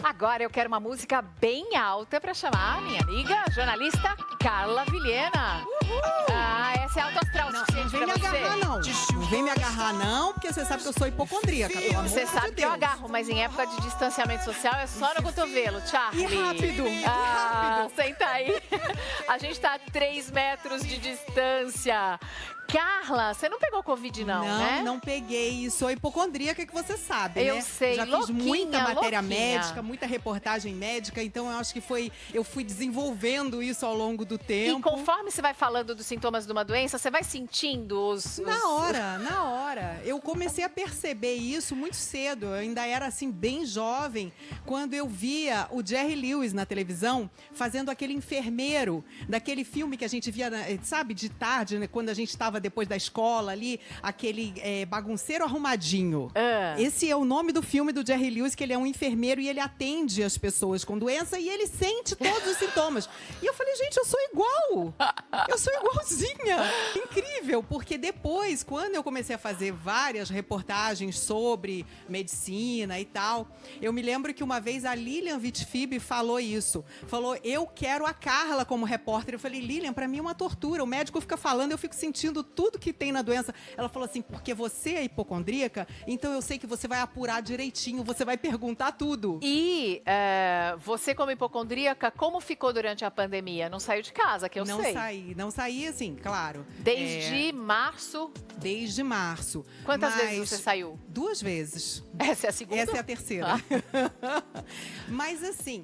Agora eu quero uma música bem alta para chamar a minha amiga, jornalista Carla Vilhena. Essa é alto astral Não suficiente vem me pra você. agarrar, não. Não vem me agarrar, não, porque você sabe que eu sou hipocondríaca, pelo amor Você de sabe que eu Deus. agarro, mas em época de distanciamento social é só no cotovelo, Charlie. E rápido, e rápido. Senta aí. A gente tá a 3 metros de distância. Carla, você não pegou Covid não, né? Não peguei. E sou hipocondríaca, que você sabe, Eu né? sei, Já fiz louquinha, muita matéria louquinha. médica, muita reportagem médica, então eu acho que eu fui desenvolvendo isso ao longo do tempo. E conforme você vai falando dos sintomas de uma doença, você vai sentindo os... Na hora. Eu comecei a perceber isso muito cedo. Eu ainda era, assim, bem jovem, quando eu via o Jerry Lewis na televisão, fazendo aquele enfermeiro, daquele filme que a gente via, sabe, de tarde, né, quando a gente estava depois da escola ali, aquele bagunceiro arrumadinho. Esse é o nome do filme do Jerry Lewis, que ele é um enfermeiro e ele atende as pessoas com doença e ele sente todos os sintomas. E eu falei, gente, eu sou igual. Eu sou igualzinha. Incrível, porque depois, quando eu comecei a fazer várias reportagens sobre medicina e tal, eu me lembro que uma vez a Lilian Vitfib falou isso. Falou, eu quero a Carla como repórter. Eu falei, Lilian, pra mim é uma tortura. O médico fica falando, eu fico sentindo tudo que tem na doença. Ela falou assim, porque você é hipocondríaca, então eu sei que você vai apurar direitinho, você vai perguntar tudo. E você como hipocondríaca, como ficou durante a pandemia? Não saiu de casa, que eu sei. Não saí, assim, claro. Desde março? Desde março. Quantas vezes você saiu? 2 vezes. Essa é a segunda? Essa é a terceira. Mas assim,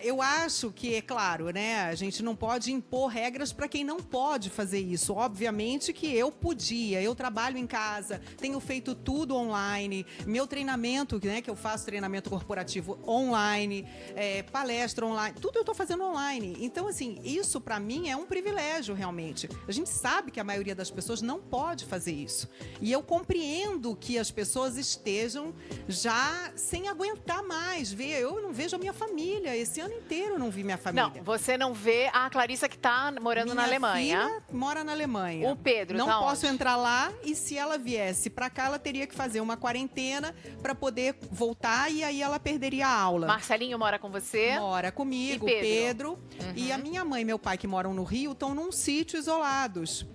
eu acho que, é claro, né? A gente não pode impor regras para quem não pode fazer isso. Obviamente que eu podia. Eu trabalho em casa, tenho feito tudo online. Meu treinamento, né? Que eu faço treinamento corporativo online, palestra online, tudo eu tô fazendo online. Então, assim, isso para mim é um privilégio, realmente. A gente sabe que a maioria das pessoas não pode fazer isso. E eu compreendo que as pessoas estejam já sem aguentar mais ver. Eu não vejo a minha família. Esse ano inteiro eu não vi minha família. Não, você não vê a Clarissa que tá morando na Alemanha. Minha filha mora na Alemanha. O Pedro não tá posso onde? entrar lá, e se ela viesse para cá, ela teria que fazer uma quarentena para poder voltar, e aí ela perderia a aula. Marcelinho mora com você? Mora comigo, E Pedro. Uhum. E a minha mãe e meu pai, que moram no Rio, estão num sítio isolados.